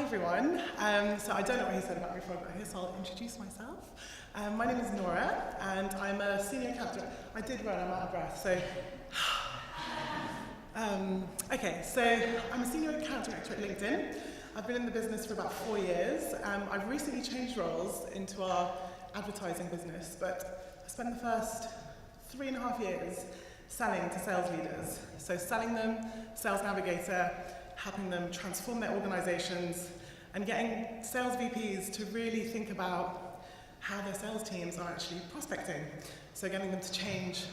everyone. So I don't know what he said about me before I got here, so I'll introduce myself. My name is Nora, and I'm a senior account director. I did run, I'm out of breath, so... okay, so I'm a senior account director at LinkedIn. I've been in the business for about 4 years. I've recently changed roles into our advertising business, but I spent the first 3.5 years selling to sales leaders. So selling them, sales navigator, helping them transform their organizations, and getting sales VPs to really think about how their sales teams are actually prospecting. So getting them to change,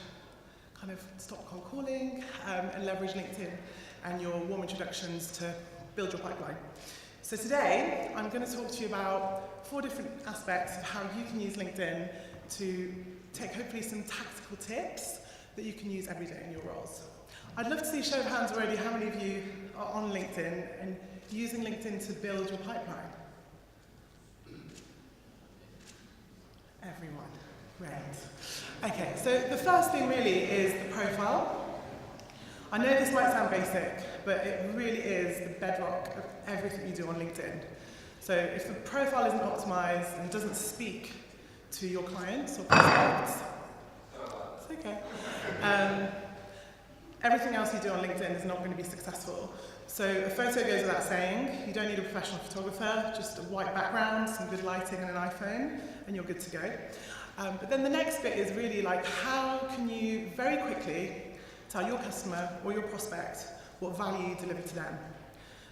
kind of stop cold calling, and leverage LinkedIn and your warm introductions to build your pipeline. So today, I'm going to talk to you about 4 different aspects of how you can use LinkedIn to take hopefully some tactical tips that you can use every day in your roles. I'd love to see a show of hands already how many of you are on LinkedIn and using LinkedIn to build your pipeline. Everyone, great. Okay, so the first thing really is the profile. I know this might sound basic, but it really is the bedrock of everything you do on LinkedIn. So if the profile isn't optimized and doesn't speak to your clients or prospects, it's okay. Everything else you do on LinkedIn is not going to be successful. So a photo goes without saying. You don't need a professional photographer, just a white background, some good lighting and an iPhone, and you're good to go. But then the next bit is really like, how can you very quickly tell your customer or your prospect what value you deliver to them?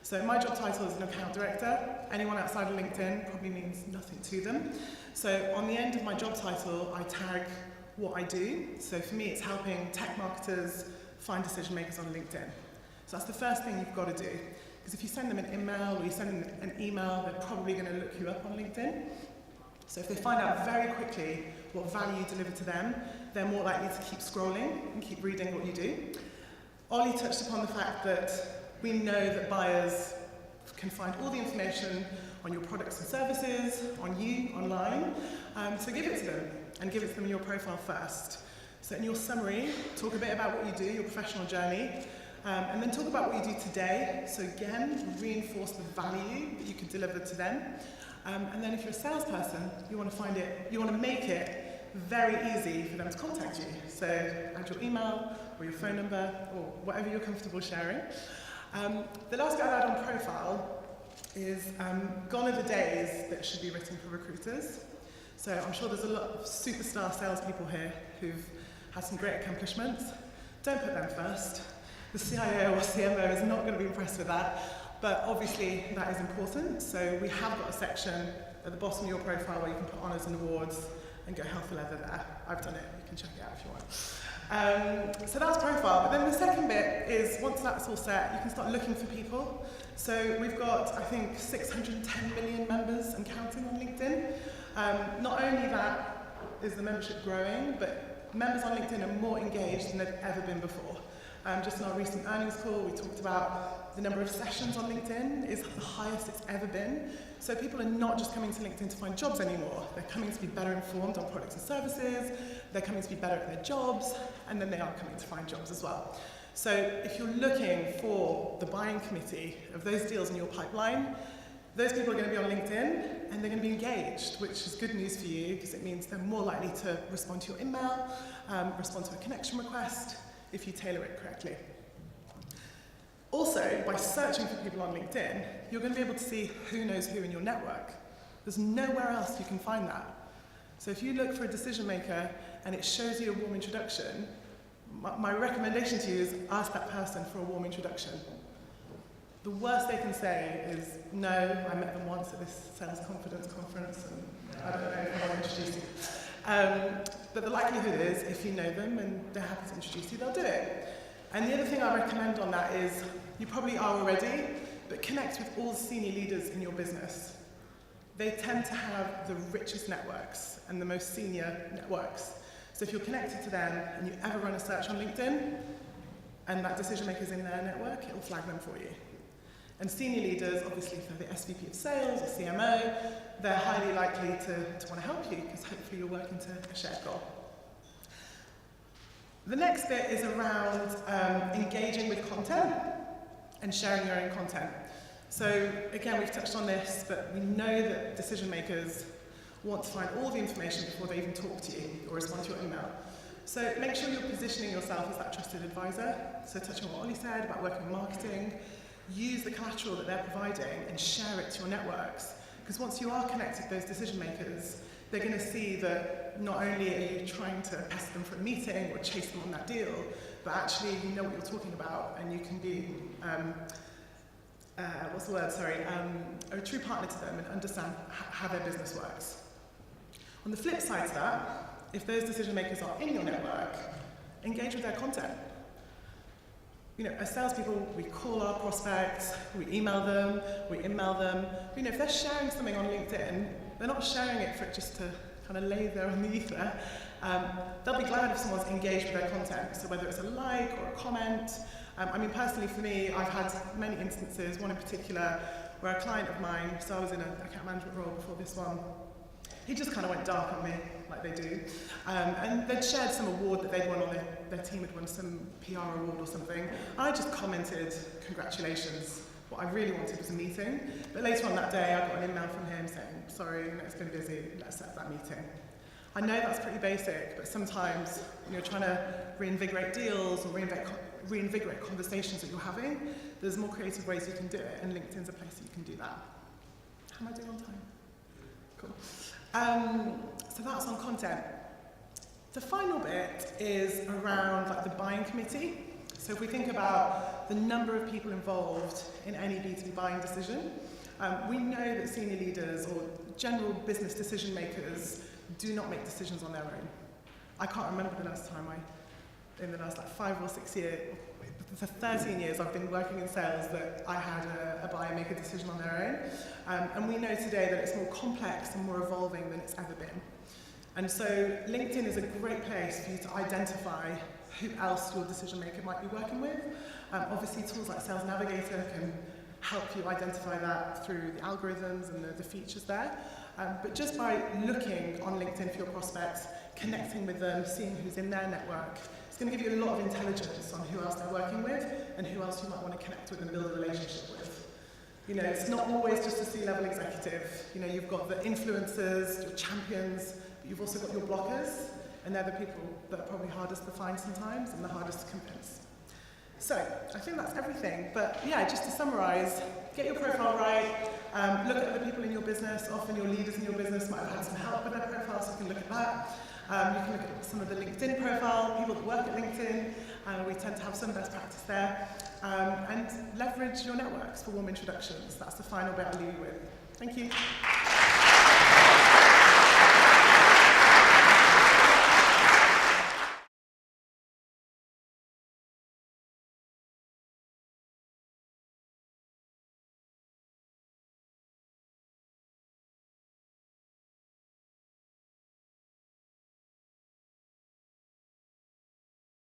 So my job title is an account director. Anyone outside of LinkedIn probably means nothing to them. So on the end of my job title, I tag what I do. So for me, it's helping tech marketers find decision makers on LinkedIn. So that's the first thing you've got to do. Because if you send them an email or you send them an email, they're probably going to look you up on LinkedIn. So if they find out very quickly what value you deliver to them, they're more likely to keep scrolling and keep reading what you do. Ollie touched upon the fact that we know that buyers can find all the information on your products and services, on you, online. So give it to them, and give it to them in your profile first. So in your summary, talk a bit about what you do, your professional journey, and then talk about what you do today. So again, reinforce the value that you can deliver to them. And then if you're a salesperson, you want to make it very easy for them to contact you. So add your email or your phone number or whatever you're comfortable sharing. The last bit I'd add on profile is gone are the days that should be written for recruiters. So I'm sure there's a lot of superstar salespeople here who've had some great accomplishments. Don't put them first. The CIO or CMO is not going to be impressed with that, but obviously that is important. So we have got a section at the bottom of your profile where you can put honours and awards and go hell for leather there. I've done it, you can check it out if you want. So that's profile, but then the second bit is once that's all set, you can start looking for people. So we've got, I think, 610 million members and counting on LinkedIn. Not only that is the membership growing, but members on LinkedIn are more engaged than they've ever been before. Just in our recent earnings call, we talked about the number of sessions on LinkedIn is the highest it's ever been. So people are not just coming to LinkedIn to find jobs anymore. They're coming to be better informed on products and services, they're coming to be better at their jobs, and then they are coming to find jobs as well. So if you're looking for the buying committee of those deals in your pipeline, those people are going to be on LinkedIn, and they're going to be engaged, which is good news for you, because it means they're more likely to respond to your email, respond to a connection request, if you tailor it correctly. Also, by searching for people on LinkedIn, you're going to be able to see who knows who in your network. There's nowhere else you can find that. So if you look for a decision maker and it shows you a warm introduction, my recommendation to you is ask that person for a warm introduction. The worst they can say is, no, I met them once at this sales confidence conference, and I don't know if I want to introduce you. But the likelihood is, if you know them and they're happy to introduce you, they'll do it. And the other thing I recommend on that is, you probably are already, but connect with all the senior leaders in your business. They tend to have the richest networks and the most senior networks. So if you're connected to them and you ever run a search on LinkedIn, and that decision maker's in their network, it'll flag them for you. And senior leaders, obviously if they're the SVP of sales or CMO, they're highly likely to want to help you, because hopefully you're working to a shared goal. The next bit is around engaging with content and sharing your own content. So again, we've touched on this, but we know that decision makers want to find all the information before they even talk to you or respond to your email. So make sure you're positioning yourself as that trusted advisor. So touching on what Ollie said about working in marketing, use the collateral that they're providing and share it to your networks. Because once you are connected to those decision makers, they're going to see that not only are you trying to pester them for a meeting or chase them on that deal, but actually you know what you're talking about and you can be, a true partner to them and understand how their business works. On the flip side to that, if those decision makers are in your network, engage with their content. You know, as salespeople, we call our prospects, we email them, we email them. You know, if they're sharing something on LinkedIn, they're not sharing it for it just to kind of lay there on the ether. They'll be glad if someone's engaged with their content. So whether it's a like or a comment. I mean, personally for me, I've had many instances, one in particular, where a client of mine, so I was in an account management role before this one, he just kind of went dark on me, like they do. And they'd shared some award that they'd won, or their team had won some PR award or something. I just commented, congratulations. What I really wanted was a meeting. But later on that day, I got an email from him saying, sorry, it's been busy, let's set up that meeting. I know that's pretty basic, but sometimes when you're trying to reinvigorate deals or reinvigorate conversations that you're having, there's more creative ways you can do it, and LinkedIn's a place that you can do that. How am I doing on time? Cool. So that's on content. The final bit is around like the buying committee. So if we think about the number of people involved in any B2B buying decision, we know that senior leaders or general business decision makers do not make decisions on their own. I can't remember the last time in the last like 5 or 6 years, for 13 years I've been working in sales, that I had a buyer make a decision on their own. And we know today that it's more complex and more evolving than it's ever been. And so LinkedIn is a great place for you to identify who else your decision maker might be working with. Obviously tools like Sales Navigator can help you identify that through the algorithms and the features there. But just by looking on LinkedIn for your prospects, connecting with them, seeing who's in their network, it's going to give you a lot of intelligence on who else they're working with and who else you might want to connect with and build a relationship with. You know, it's not always just a C-level executive. You know, you've got the influencers, your champions, but you've also got your blockers, and they're the people that are probably hardest to find sometimes and the hardest to convince. So, I think that's everything. But yeah, just to summarize, get your profile right, look at other people in your business. Often your leaders in your business might have had some help with their profile, so you can look at that. You can look at some of the LinkedIn profile, people that work at LinkedIn. We tend to have some best practice there. And leverage your networks for warm introductions. That's the final bit I'll leave you with. Thank you.